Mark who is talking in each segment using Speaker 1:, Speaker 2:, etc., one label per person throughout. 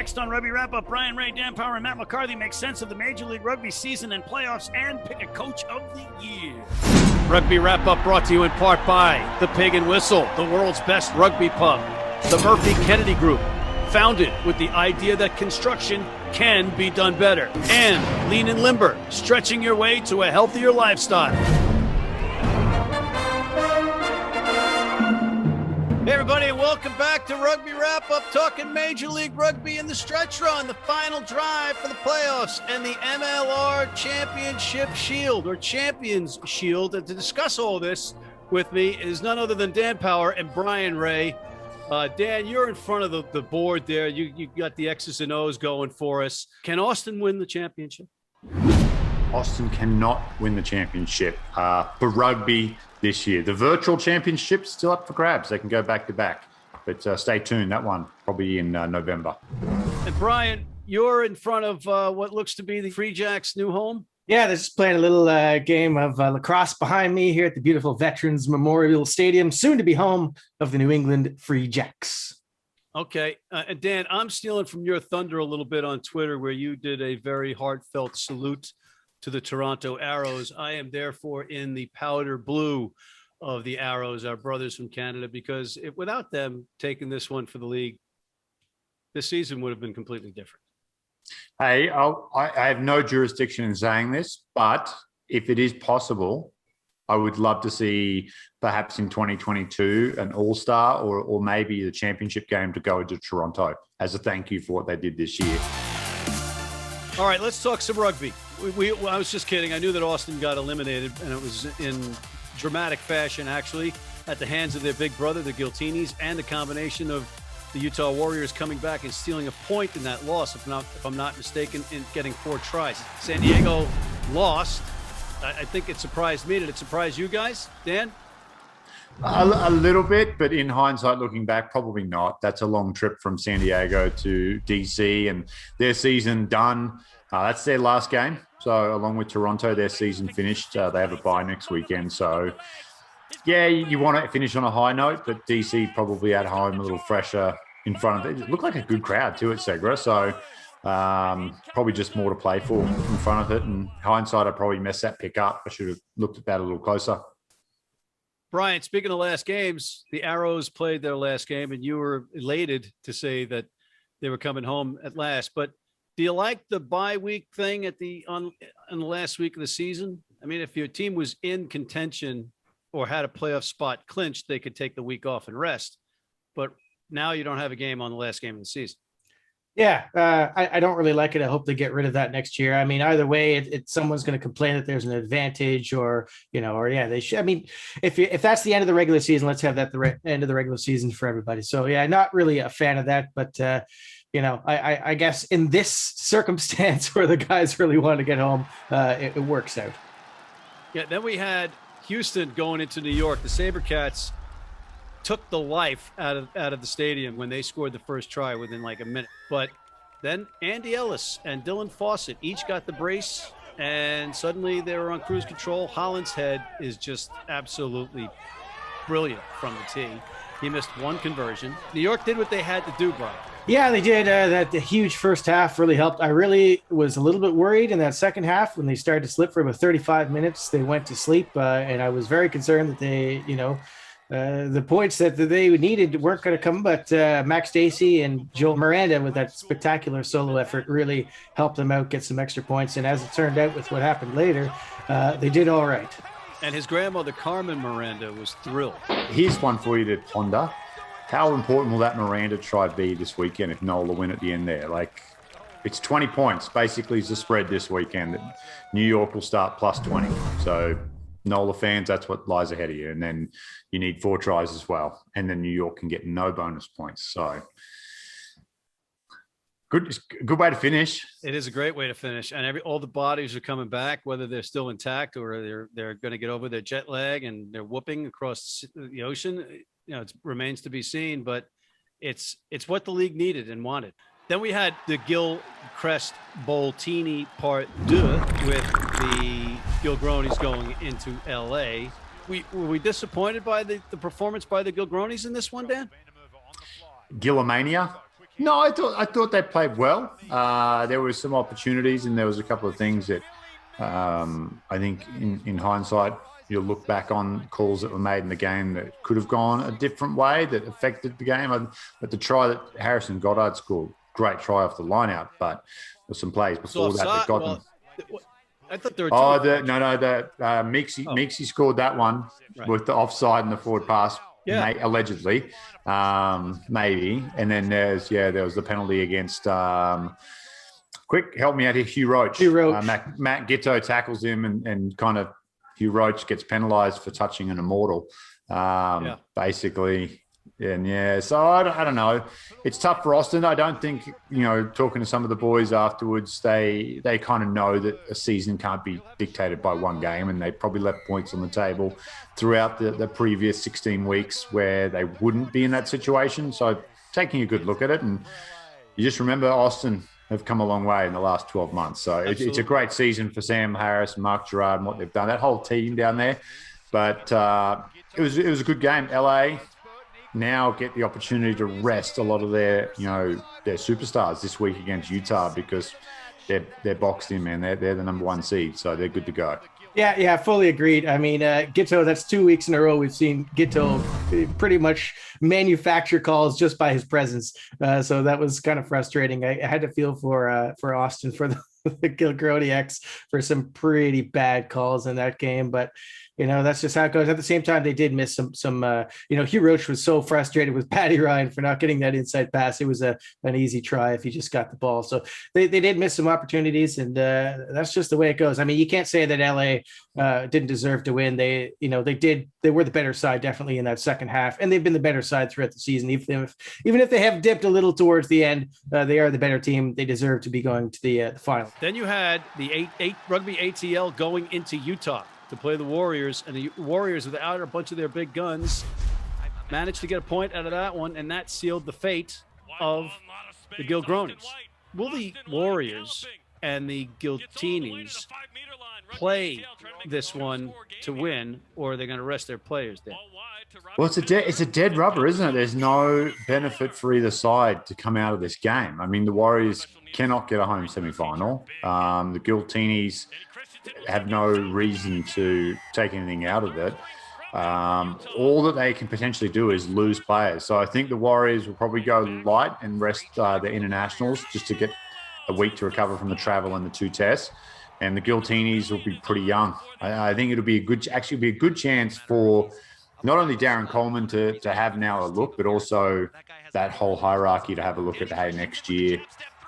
Speaker 1: Next on Rugby Wrap-Up, Bryan Ray, Dan Power, and Matt McCarthy make sense of the Major League Rugby season and playoffs and pick a coach of the year. Rugby Wrap-Up brought to you in part by The Pig and Whistle, the world's best rugby pub. The Murphy Kennedy Group, founded with the idea that construction can be done better. And Lean and Limber, stretching your way to a healthier lifestyle. Hey everybody, and welcome back to Rugby Wrap-Up, talking Major League Rugby in the stretch run, the final drive for the playoffs, and the MLR Championship Shield, or Champions Shield. And to discuss all this with me is none other than Dan Power and Bryan Ray. Dan, you're in front of the board there. You got the X's and O's going for us. Can Austin win the championship?
Speaker 2: Austin cannot win the championship for rugby this year. The virtual championship's still up for grabs. They can go back to back, but stay tuned. That one probably in November.
Speaker 1: And Bryan, you're in front of what looks to be the Free Jacks' new home.
Speaker 3: Yeah, they're just playing a little game of lacrosse behind me here at the beautiful Veterans Memorial Stadium, soon to be home of the New England Free Jacks.
Speaker 1: Okay. And Dan, I'm stealing from your thunder a little bit on Twitter, where you did a very heartfelt salute to the Toronto Arrows. I am therefore in the powder blue of the Arrows, our brothers from Canada, because without them taking this one for the league, this season would have been completely different.
Speaker 2: Hey, I have no jurisdiction in saying this, but if it is possible, I would love to see perhaps in 2022 an All-Star or maybe the championship game to go into Toronto as a thank you for what they did this year.
Speaker 1: All right, let's talk some rugby. I was just kidding. I knew that Austin got eliminated, and it was in dramatic fashion, actually, at the hands of their big brother, the Giltinis, and the combination of the Utah Warriors coming back and stealing a point in that loss, if I'm not mistaken, in getting 4 tries. San Diego lost. I think it surprised me. Did it surprise you guys, Dan?
Speaker 2: A little bit, but in hindsight, looking back, probably not. That's a long trip from San Diego to DC, and their season done. That's their last game. So along with Toronto, their season finished. They have a bye next weekend. So, yeah, you want to finish on a high note, but DC probably at home a little fresher in front of it. It looked like a good crowd too at Segra. So probably just more to play for in front of it. And hindsight, I probably messed that pick up. I should have looked at that a little closer.
Speaker 1: Bryan, speaking of last games, the Arrows played their last game, and you were elated to say that they were coming home at last. But do you like the bye week thing on the last week of the season? I mean, if your team was in contention or had a playoff spot clinched, they could take the week off and rest. But now you don't have a game on the last game of the season.
Speaker 3: Yeah, I don't really like it. I hope they get rid of that next year. I mean, either way, someone's going to complain that there's an advantage, or they should. I mean, if that's the end of the regular season, let's have that the end of the regular season for everybody. So yeah, not really a fan of that, but I guess in this circumstance where the guys really want to get home, it works out.
Speaker 1: Yeah. Then we had Houston going into New York. The SaberCats took the life out of the stadium when they scored the first try within like a minute. But then Andy Ellis and Dylan Fawcett each got the brace, and suddenly they were on cruise control. Holland's head is just absolutely brilliant from the tee. He missed one conversion. New York did what they had to do, Bryan.
Speaker 3: Yeah, they did. That the huge first half really helped. I really was a little bit worried in that second half when they started to slip for about 35 minutes. They went to sleep, and I was very concerned that they, the points that they needed weren't going to come, but Max Stacey and Joel Miranda with that spectacular solo effort really helped them out, get some extra points. And as it turned out with what happened later, they did all right.
Speaker 1: And his grandmother, Carmen Miranda, was thrilled.
Speaker 2: Here's one for you to ponder. How important will that Miranda try be this weekend if NOLA win at the end there? Like, it's 20 points. Basically, it's the spread this weekend. New York will start plus 20. So NOLA fans, that's what lies ahead of you. And then you need 4 tries as well. And then New York can get no bonus points. So good way to finish.
Speaker 1: It is a great way to finish. And all the bodies are coming back, whether they're still intact or they're going to get over their jet lag and they're whooping across the ocean. It remains to be seen, but it's what the league needed and wanted. Then we had the Gilchrist Boltini Part 2 with the Gilgronis going into LA. Were we disappointed by the performance by the Gilgronis in this one, Dan?
Speaker 2: Gilomania. No, I thought they played well. There were some opportunities, and there was a couple of things that I think in hindsight you'll look back on calls that were made in the game that could have gone a different way that affected the game. But the try that Harrison Goddard scored, great try off the line out, but there's some plays before that got them.
Speaker 1: I thought there were
Speaker 2: Meeksy scored that one with the offside and the forward pass, allegedly, maybe. And then there was the penalty against. Quick, help me out here, Hugh Roach. Matt Gitto tackles him and kind of Hugh Roach gets penalised for touching an immortal, basically. And so I don't know. It's tough for Austin. I don't think, talking to some of the boys afterwards, they kind of know that a season can't be dictated by one game, and they probably left points on the table throughout the previous 16 weeks where they wouldn't be in that situation. So taking a good look at it, and you just remember Austin have come a long way in the last 12 months. So it's a great season for Sam Harris and Mark Gerard and what they've done, that whole team down there. But it was a good game. LA now get the opportunity to rest a lot of their superstars this week against Utah because they're boxed in, man. They're the number one seed, so they're good to go.
Speaker 3: Yeah, fully agreed. I mean, Gitto, that's 2 weeks in a row we've seen Gitto pretty much manufacture calls just by his presence. So that was kind of frustrating. I had to feel for Austin, for the Gilgronis for some pretty bad calls in that game, but that's just how it goes. At the same time, they did miss some Hugh Roach was so frustrated with Paddy Ryan for not getting that inside pass. It was an easy try if he just got the ball. So they did miss some opportunities, and that's just the way it goes. I mean, you can't say that LA didn't deserve to win. They were the better side definitely in that second half, and they've been the better side throughout the season. Even if they have dipped a little towards the end, they are the better team. They deserve to be going to the final.
Speaker 1: Then you had the eight Rugby ATL going into Utah to play the Warriors, and the Warriors, without a bunch of their big guns, managed to get a point out of that one, and that sealed the fate of the Gilgronis. Will the Warriors and the Giltinis play this one to win, or are they going to rest their players there?
Speaker 2: Well, it's a dead rubber, isn't it? There's no benefit for either side to come out of this game. I mean, the Warriors cannot get a home semi-final. The Giltinis have no reason to take anything out of it. All that they can potentially do is lose players. So I think the Warriors will probably go light and rest the internationals just to get a week to recover from the travel and the 2 tests. And the Giltinis will be pretty young. I think it'll be a good chance for not only Darren Coleman to have now a look, but also that whole hierarchy to have a look at, hey, next year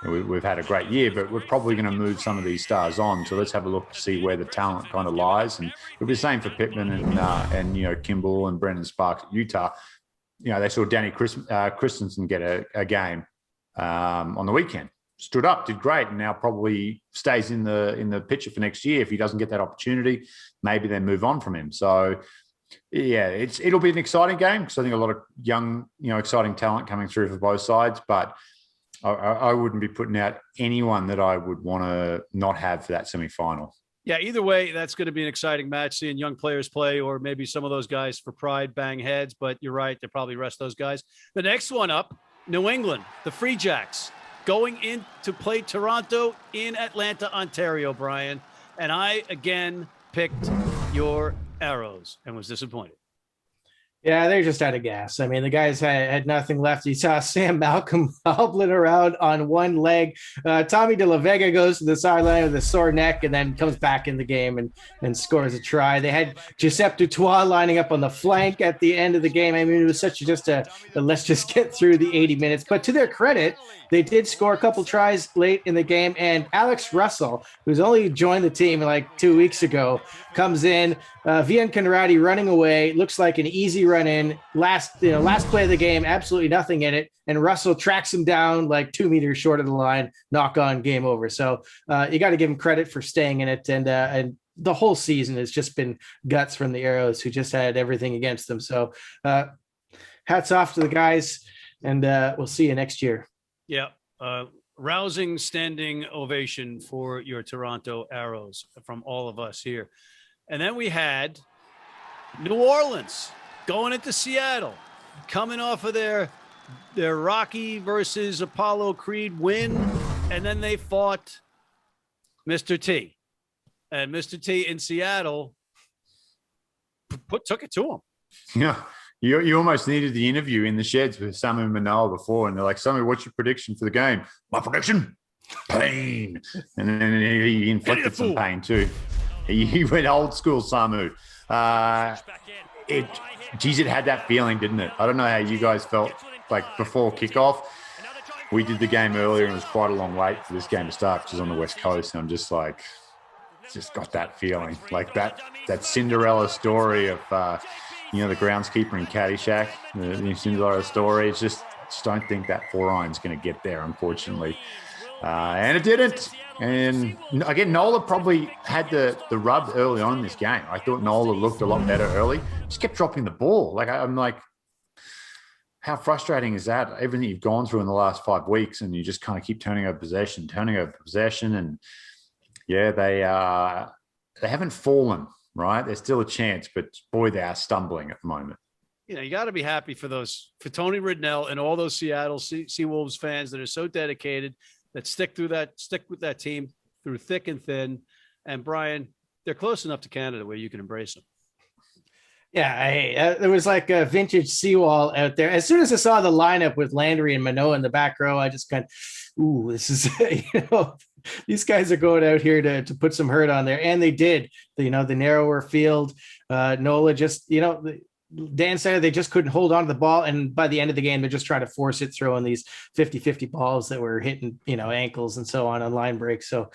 Speaker 2: we've had a great year, but we're probably going to move some of these stars on. So let's have a look to see where the talent kind of lies. And it'll be the same for Pittman and Kimball and Brendan Sparks at Utah. They saw Danny Christensen get a game on the weekend. Stood up, did great, and now probably stays in the picture for next year. If he doesn't get that opportunity, maybe then move on from him. So yeah, it'll be an exciting game because I think a lot of young, exciting talent coming through for both sides, but I wouldn't be putting out anyone that I would want to not have for that semi-final.
Speaker 1: Yeah, either way, that's going to be an exciting match, seeing young players play, or maybe some of those guys for pride bang heads, but you're right, they'll probably rest those guys. The next one up, New England, the Free Jacks, going in to play Toronto in Atlanta, Ontario, Brian. And I, again, picked your Arrows and was disappointed.
Speaker 3: Yeah, they're just out of gas. I mean, the guys had nothing left. You saw Sam Malcolm hobbling around on one leg. Tommy De La Vega goes to the sideline with a sore neck and then comes back in the game and scores a try. They had Giuseppe Dutois lining up on the flank at the end of the game. I mean, it was such just a let's just get through the 80 minutes. But to their credit, they did score a couple tries late in the game. And Alex Russell, who's only joined the team like 2 weeks ago, comes in. Vian Conradi running away. Looks like an easy run in. Last play of the game, absolutely nothing in it. And Russell tracks him down like 2 meters short of the line. Knock on, game over. So you got to give him credit for staying in it. And the whole season has just been guts from the Arrows, who just had everything against them. So hats off to the guys, and we'll see you next year.
Speaker 1: Yeah. Rousing standing ovation for your Toronto Arrows from all of us here. And then we had New Orleans going into Seattle, coming off of their their Rocky versus Apollo Creed win, and then they fought Mr. T. And Mr. T in Seattle took it to him.
Speaker 2: Yeah. You almost needed the interview in the sheds with Samu and Manoa before, and they're like, Samu, what's your prediction for the game? My prediction? Pain. And then he inflicted some pain too. He went old school Samu. It had that feeling, didn't it? I don't know how you guys felt like before kickoff. We did the game earlier and it was quite a long wait for this game to start, which is on the West Coast. And I'm just like, just got that feeling, like that Cinderella story of, the groundskeeper in Caddyshack, the Cinderella story. It's just don't think that 4 iron's going to get there, unfortunately. And it didn't. And again, NOLA probably had the rub early on in this game. I thought NOLA looked a lot better early. Just kept dropping the ball. Like I'm like, how frustrating is that? Everything you've gone through in the last 5 weeks, and you just kind of keep turning over possession. And yeah, they haven't fallen. Right, there's still a chance, but boy, they are stumbling at the moment.
Speaker 1: You got to be happy for Tony Ridnell and all those Seattle Seawolves fans that are so dedicated, that stick with that team through thick and thin. And Brian, they're close enough to Canada where you can embrace them.
Speaker 3: Yeah, there was like a vintage seawall out there. As soon as I saw the lineup with Landry and Manoa in the back row, I just kind of, ooh, this is, these guys are going out here to put some hurt on there. And they did, the narrower field. NOLA just, Dan said they just couldn't hold on to the ball. And by the end of the game, they're just trying to force it, throwing these 50-50 balls that were hitting, ankles and so on line breaks. So,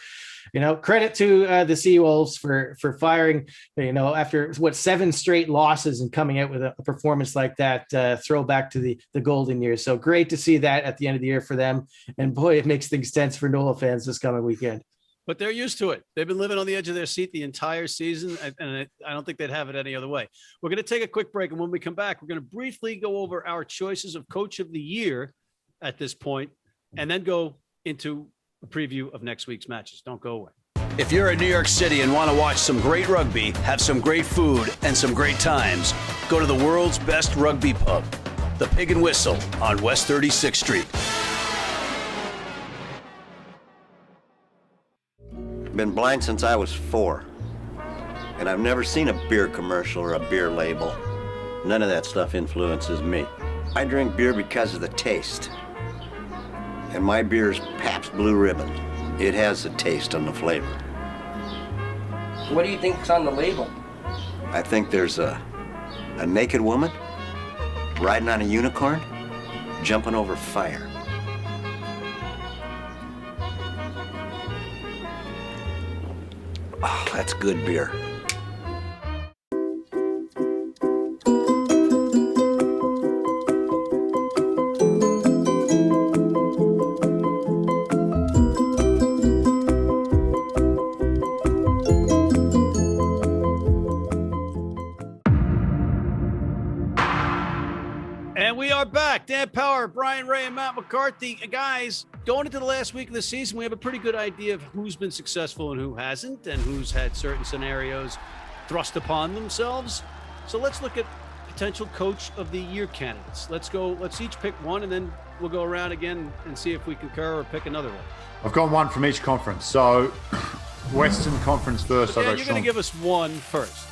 Speaker 3: credit to the Seawolves for firing, after 7 straight losses and coming out with a performance like that, throwback to the golden years. So great to see that at the end of the year for them. And boy, it makes things tense for NOLA fans this coming weekend.
Speaker 1: But they're used to it. They've been living on the edge of their seat the entire season, and I don't think they'd have it any other way. We're going to take a quick break, and when we come back, we're going to briefly go over our choices of Coach of the Year at this point, and then go into a preview of next week's matches. Don't go away.
Speaker 4: If you're in New York City and want to watch some great rugby, have some great food, and some great times, go to the world's best rugby pub, the Pig and Whistle on West 36th Street.
Speaker 5: Been blind since I was 4. And I've never seen a beer commercial or a beer label. None of that stuff influences me. I drink beer because of the taste. And my beer is Pabst Blue Ribbon. It has the taste and the flavor.
Speaker 6: What do you think's on the label?
Speaker 5: I think there's a naked woman riding on a unicorn, jumping over fire. Oh, that's good beer.
Speaker 1: And we are back. Dan Power, Bryan Ray, and Matt McCarthy. Guys, going into the last week of the season, we have a pretty good idea of who's been successful and who hasn't, and who's had certain scenarios thrust upon themselves. So let's look at potential Coach of the Year candidates. Let's each pick one, and then we'll go around again and see if we concur or pick another one.
Speaker 2: I've got one from each conference. So Western Conference first.
Speaker 1: Yeah, you're going to give us one first.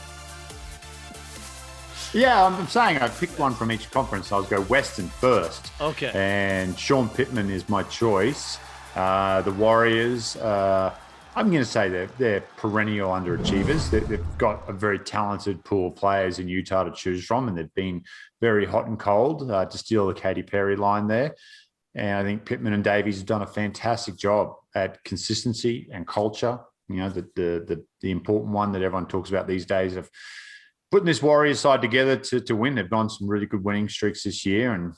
Speaker 2: Yeah, I'm saying I picked one from each conference. I'll go Western first.
Speaker 1: Okay.
Speaker 2: And Sean Pittman is my choice. The Warriors, I'm going to say they're perennial underachievers. They've got a very talented pool of players in Utah to choose from, and they've been very hot and cold, to steal the Katy Perry line there. And I think Pittman and Davies have done a fantastic job at consistency and culture. The important one that everyone talks about these days of putting this Warriors side together to win. They've gone some really good winning streaks this year, and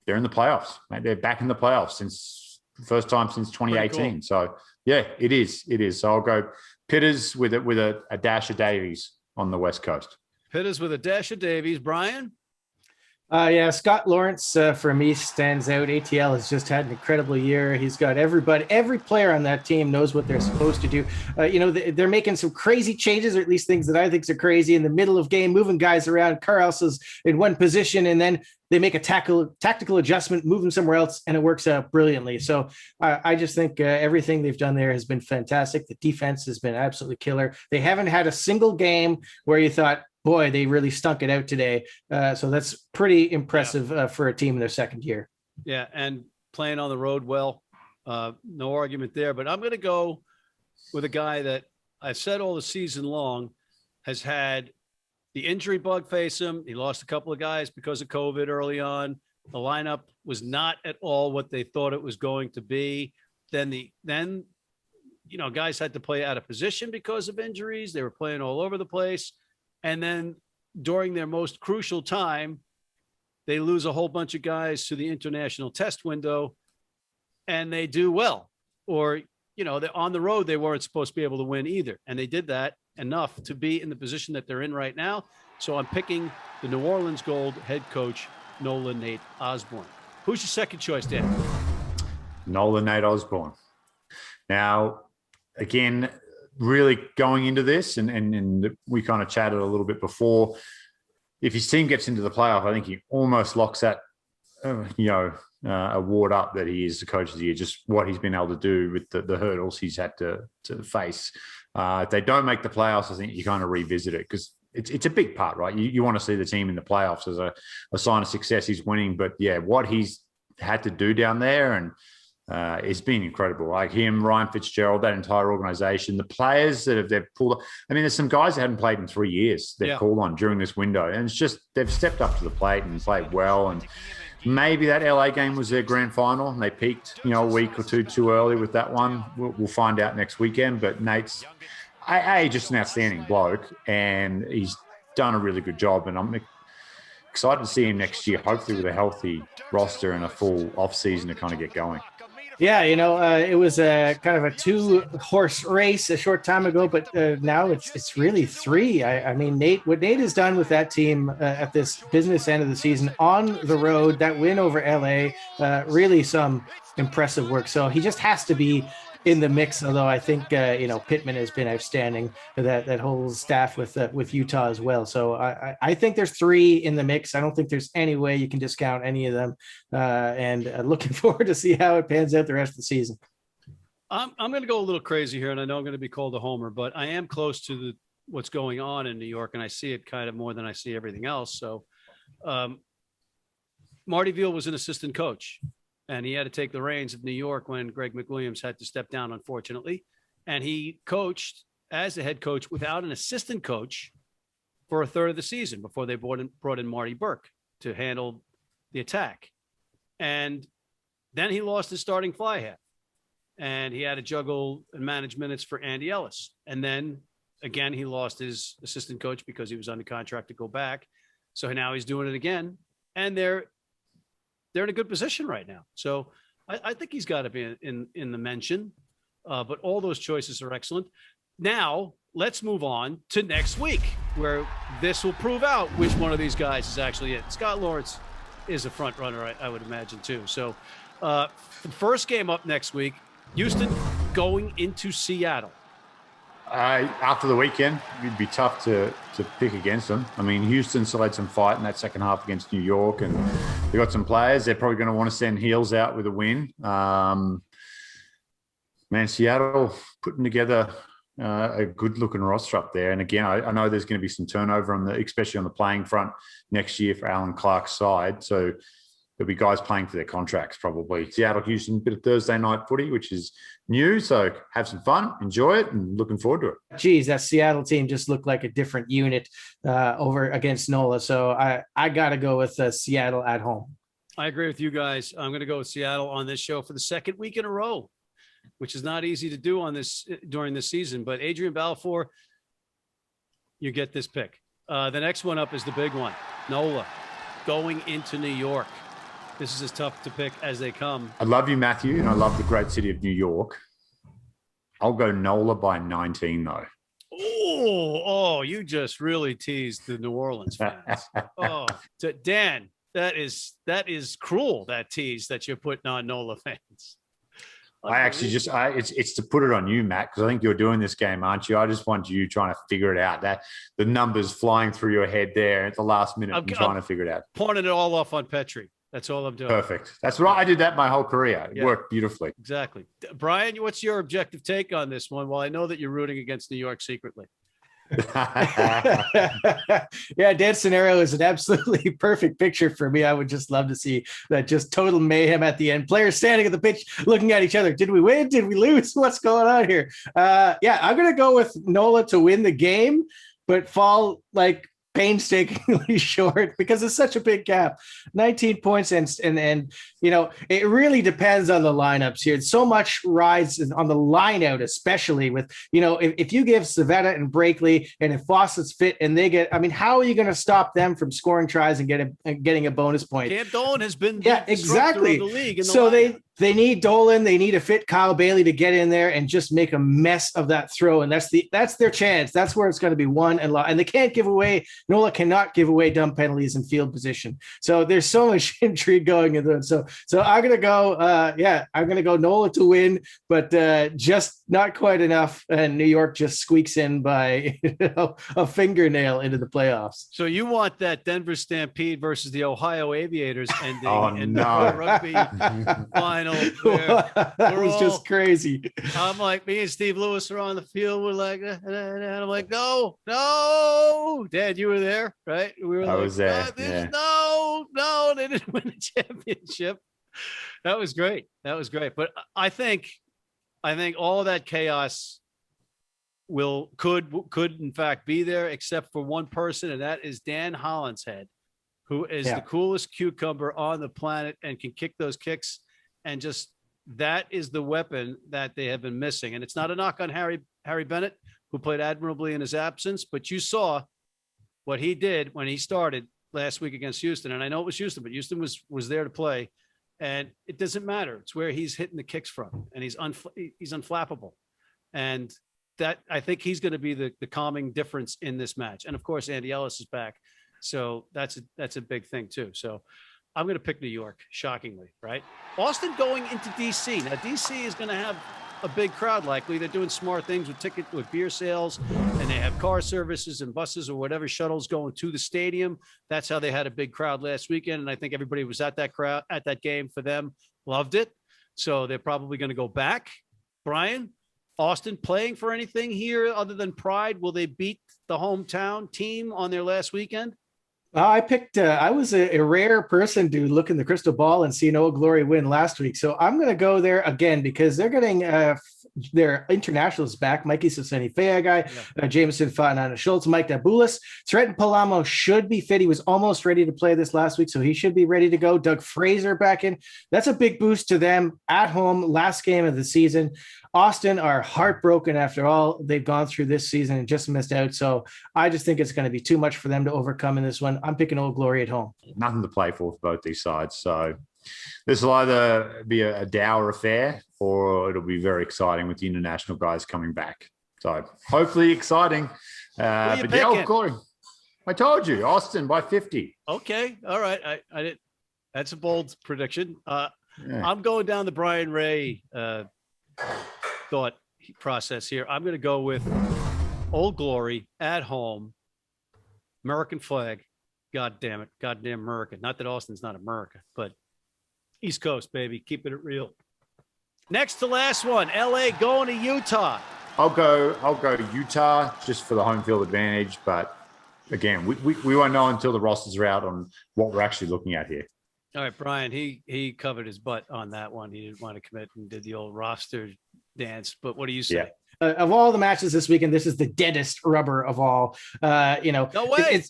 Speaker 2: they're in the playoffs. Mate, they're back in the playoffs since first time since 2018. Cool. So yeah, it is. So I'll go Pitters with a dash of Davies on the West Coast.
Speaker 1: Pitters with a dash of Davies. Brian?
Speaker 3: Yeah, Scott Lawrence for me stands out. ATL has just had an incredible year. He's got every player on that team knows what they're supposed to do. They're making some crazy changes, or at least things that I think are crazy in the middle of game, moving guys around. Carl's is in one position, and then they make a tactical adjustment, move them somewhere else, and it works out brilliantly. So I just think everything they've done there has been fantastic. The defense has been absolutely killer. They haven't had a single game where you thought, boy, they really stunk it out today. So that's pretty impressive for a team in their second year.
Speaker 1: Yeah, and playing on the road well, no argument there. But I'm going to go with a guy that I've said all the season long has had the injury bug face him. He lost a couple of guys because of COVID early on. The lineup was not at all what they thought it was going to be. Then guys had to play out of position because of injuries. They were playing all over the place. And then during their most crucial time, they lose a whole bunch of guys to the international test window, and they do well. Or, they're on the road, they weren't supposed to be able to win either. And they did that enough to be in the position that they're in right now. So I'm picking the New Orleans Gold head coach, NOLA Nate Osborne. Who's your second choice, Dan?
Speaker 2: NOLA Nate Osborne. Now, again, really going into this, and we kind of chatted a little bit before, if his team gets into the playoff, I think he almost locks that, award up that he is the coach of the year, just what he's been able to do with the hurdles he's had to face. If they don't make the playoffs, I think you kind of revisit it because it's a big part, right? You want to see the team in the playoffs as a sign of success. He's winning, but yeah, what he's had to do down there and it's been incredible. Like him, Ryan Fitzgerald, that entire organization, the players that they've pulled. I mean, there's some guys that hadn't played in 3 years they've called on during this window. And it's just they've stepped up to the plate and played well. And maybe that LA game was their grand final and they peaked, a week or two too early with that one. We'll find out next weekend. But Nate's just an outstanding bloke and he's done a really good job. And I'm excited to see him next year, hopefully with a healthy roster and a full off season to kind of get going.
Speaker 3: Yeah, it was a kind of a 2-horse race a short time ago, but now it's really 3. I mean, what Nate has done with that team at this business end of the season on the road, that win over LA, really some impressive work. So he just has to be in the mix. Although I think Pittman has been outstanding. That whole staff with Utah as well. So I think there's 3 in the mix. I don't think there's any way you can discount any of them. And looking forward to see how it pans out the rest of the season.
Speaker 1: I'm going to go a little crazy here, and I know I'm going to be called a homer, but I am close to what's going on in New York, and I see it kind of more than I see everything else. So Marty Veal was an assistant coach. And he had to take the reins of New York when Greg McWilliams had to step down, unfortunately. And he coached as a head coach without an assistant coach for a third of the season before they brought in Marty Burke to handle the attack. And then he lost his starting fly half. And he had to juggle and manage minutes for Andy Ellis. And then, again, he lost his assistant coach because he was under contract to go back. So now he's doing it again. And they're in a good position right now. So I think he's got to be in the mention, but all those choices are excellent. Now let's move on to next week where this will prove out which one of these guys is actually it. Scott Lawrence is a front runner, I would imagine too. So the first game up next week, Houston going into Seattle.
Speaker 2: After the weekend, it'd be tough to pick against them. I mean, Houston still had some fight in that second half against New York, and they've got some players. They're probably going to want to send Heels out with a win. Seattle putting together a good-looking roster up there. And again, I know there's going to be some turnover, especially on the playing front next year for Alan Clark's side. So there'll be guys playing for their contracts probably. Seattle, Houston, bit of Thursday night footy, which is new. So have some fun, enjoy it, and looking forward to it.
Speaker 3: Geez, that Seattle team just looked like a different unit over against NOLA. So I got to go with Seattle at home.
Speaker 1: I agree with you guys. I'm going to go with Seattle on this show for the second week in a row, which is not easy to do on this during this season. But Adrian Balfour, you get this pick. The next one up is the big one, NOLA, going into New York. This is as tough to pick as they come.
Speaker 2: I love you, Matthew, and I love the great city of New York. I'll go NOLA by 19, though.
Speaker 1: Oh, you just really teased the New Orleans fans. Dan, That is cruel, that tease that you're putting on NOLA fans.
Speaker 2: It's to put it on you, Matt, because I think you're doing this game, aren't you? I just want you trying to figure it out. That the numbers flying through your head there at the last minute and trying to figure it out.
Speaker 1: Pointing it all off on Petrie. That's all I'm doing.
Speaker 2: Perfect. That's what I did that my whole career. It worked beautifully.
Speaker 1: Exactly. Brian, what's your objective take on this one? Well, I know that you're rooting against New York secretly.
Speaker 3: Yeah, Dan's scenario is an absolutely perfect picture for me. I would just love to see that just total mayhem at the end. Players standing at the pitch looking at each other. Did we win? Did we lose? What's going on here? Yeah, I'm going to go with NOLA to win the game, but fall like painstakingly short because it's such a big gap. 19 points and you know, it really depends on the lineups here. So much rides on the line out, especially with, you know, if you give Savetta and Breakley and if Fawcett's fit and they get, I mean, how are you going to stop them from scoring tries and getting a bonus point?
Speaker 1: Cam Dolan has been
Speaker 3: exactly
Speaker 1: the league
Speaker 3: so they need Dolan, they need a fit Kyle Bailey to get in there and just make a mess of that throw, and that's their chance. That's where it's going to be won and lost. And they can't give away. NOLA cannot give away dumb penalties in field position. So there's so much intrigue going into it. So I'm gonna go. I'm gonna go NOLA to win, but just not quite enough. And New York just squeaks in by a fingernail into the playoffs.
Speaker 1: So you want that Denver Stampede versus the Ohio Aviators ending in
Speaker 2: no.
Speaker 1: the rugby final?
Speaker 3: That was just crazy.
Speaker 1: I'm like, me and Steve Lewis are on the field. We're like, and I'm like, no. Dad, you were there, right? We were.
Speaker 2: I was there.
Speaker 1: No, they didn't win the championship. That was great. But I think all of that chaos could in fact be there, except for one person, and that is Dan Hollinshead, who is the coolest cucumber on the planet and can kick those kicks. And just that is the weapon that they have been missing. And it's not a knock on Harry Bennett, who played admirably in his absence, but you saw what he did when he started last week against Houston. And I know it was Houston, but Houston was there to play. And it doesn't matter. It's where he's hitting the kicks from, and he's unflappable. And that, I think he's going to be the calming difference in this match. And of course, Andy Ellis is back. So that's a big thing too. So I'm going to pick New York, shockingly, right? Austin going into DC. Now, DC is going to have a big crowd likely. They're doing smart things with beer sales, and they have car services and buses or whatever, shuttles going to the stadium. That's how they had a big crowd last weekend, and I think everybody was at that game for them, loved it. So they're probably going to go back. Brian, Austin playing for anything here other than pride? Will they beat the hometown team on their last weekend?
Speaker 3: I picked, I was a rare person to look in the crystal ball and see an Old Glory win last week. So I'm going to go there again because they're getting their internationals back. Mikey Soseni Feagai, Jameson Fonana Schultz, Mike Dabulis. Trenton Palamo should be fit. He was almost ready to play this last week, so he should be ready to go. Doug Fraser back in. That's a big boost to them at home, last game of the season. Austin are heartbroken after all they've gone through this season and just missed out. So I just think it's going to be too much for them to overcome in this one. I'm picking Old Glory at home.
Speaker 2: Nothing to play for both these sides. So this will either be a dour affair or it'll be very exciting with the international guys coming back. So hopefully exciting. But yeah, Old Glory. I told you, Austin by 50.
Speaker 1: Okay. All right. I did. That's a bold prediction. I'm going down the Bryan Ray thought process here. I'm going to go with Old Glory at home, American flag. God damn it. Goddamn America. Not that Austin's not America, but East Coast, baby. Keeping it real. Next to last one, LA going to Utah.
Speaker 2: I'll go Utah just for the home field advantage. But again, we won't know until the rosters are out on what we're actually looking at here.
Speaker 1: All right, Brian, he covered his butt on that one. He didn't want to commit and did the old roster dance. But what do you say?
Speaker 2: Yeah.
Speaker 3: Of all the matches this weekend, this is the deadest rubber of all. No
Speaker 1: way.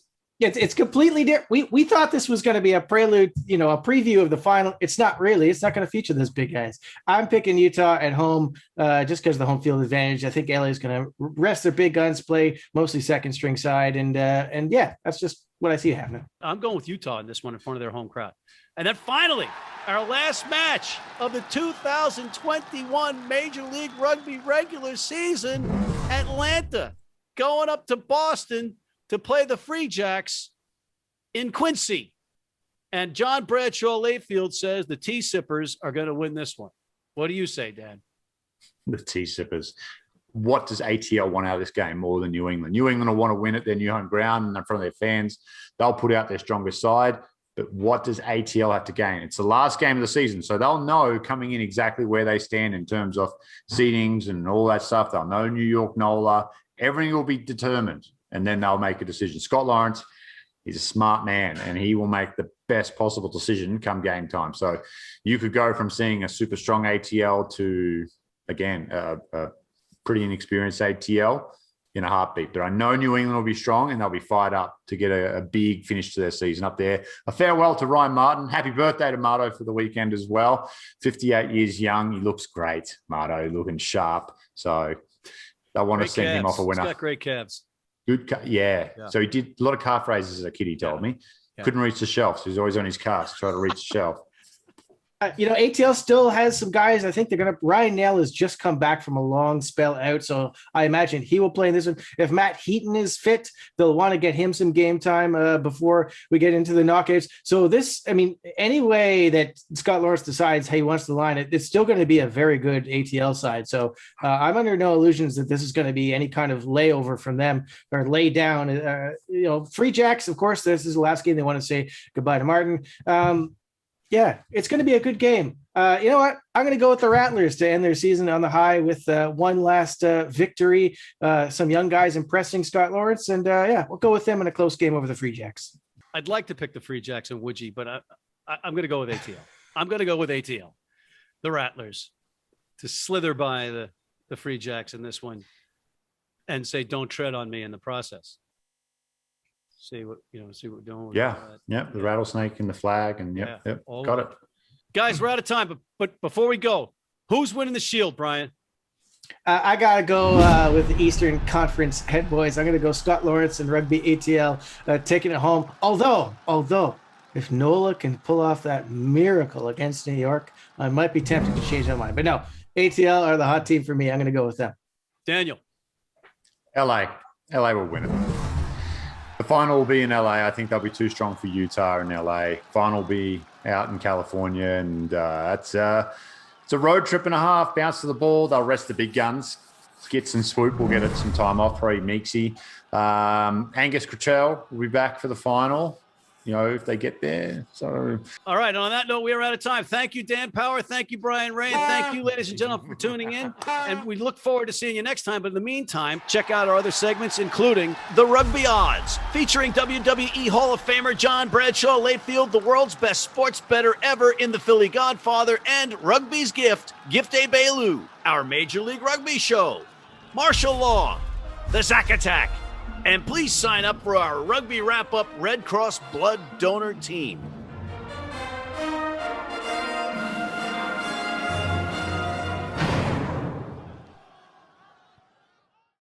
Speaker 3: It's completely different. We thought this was going to be a prelude, a preview of the final. It's not really. It's not going to feature those big guys. I'm picking Utah at home just because of the home field advantage. I think LA is going to rest their big guns, play mostly second string side, and yeah, that's just what I see happening.
Speaker 1: I'm going with Utah in this one in front of their home crowd. And then finally, our last match of the 2021 Major League Rugby regular season, Atlanta going up to Boston to play the Free Jacks in Quincy. And John Bradshaw Layfield says the tea sippers are going to win this one. What do you say, Dan?
Speaker 2: The tea sippers. What does ATL want out of this game more than New England? New England will want to win at their new home ground and in front of their fans. They'll put out their strongest side. But what does ATL have to gain? It's the last game of the season, so they'll know coming in exactly where they stand in terms of seedings and all that stuff. They'll know New York, NOLA. Everything will be determined, and then they'll make a decision. Scott Lawrence, he's a smart man, and he will make the best possible decision come game time. So you could go from seeing a super strong ATL to, again, a pretty inexperienced ATL in a heartbeat. But I know New England will be strong and they'll be fired up to get a big finish to their season up there. A farewell to Ryan Martin. Happy birthday to Marto for the weekend as well. 58 years young. He looks great, Marto, looking sharp. So I want to send him off a winner.
Speaker 1: He's got great calves.
Speaker 2: Good. Yeah. So he did a lot of calf raises as a kid, he told me. Yeah. Couldn't reach the shelf. So he's always on his calves, trying to reach the shelf.
Speaker 3: ATL still has some guys. I think they're going to. Ryan Nail has just come back from a long spell out, so I imagine he will play in this one. If Matt Heaton is fit, they'll want to get him some game time before we get into the knockouts. So this, any way that Scott Lawrence decides how he wants to line it, it's still going to be a very good ATL side. So I'm under no illusions that this is going to be any kind of layover from them or lay down. Free Jacks, of course, this is the last game they want to say goodbye to Martin. Yeah, it's going to be a good game. You know what? I'm going to go with the Rattlers to end their season on the high with one last victory. Some young guys impressing Scott Lawrence. And we'll go with them in a close game over the Free Jacks.
Speaker 1: I'd like to pick the Free Jacks and Woodgie, but I'm going to go with ATL. I'm going to go with ATL. The Rattlers to slither by the Free Jacks in this one and say, don't tread on me in the process. See what we're doing.
Speaker 2: The rattlesnake and the flag, and got it.
Speaker 1: Guys, we're out of time, but before we go, who's winning the Shield, Brian?
Speaker 3: I gotta go with the Eastern Conference head boys. I'm gonna go Scott Lawrence and Rugby ATL taking it home. Although, if NOLA can pull off that miracle against New York, I might be tempted to change my mind. But no, ATL are the hot team for me. I'm gonna go with them.
Speaker 1: Daniel,
Speaker 2: LA will win it. The final will be in LA. I think they'll be too strong for Utah in LA. Final will be out in California, and it's a road trip and a half. Bounce to the ball. They'll rest the big guns. Skits and Swoop will get it some time off. Probably Meeksy. Angus Critchell will be back for the final, if they get there. So,
Speaker 1: all right. On that note, we are out of time. Thank you, Dan Power. Thank you, Bryan Ray. And thank you, ladies and gentlemen, for tuning in. And we look forward to seeing you next time. But in the meantime, check out our other segments, including the Rugby Odds, featuring WWE Hall of Famer John Bradshaw Layfield, the world's best sports bettor ever in the Philly Godfather, and Rugby's Gift, Gift A Bailu, our Major League Rugby show, martial law, the Zack Attack. And please sign up for our Rugby Wrap-Up Red Cross Blood Donor Team.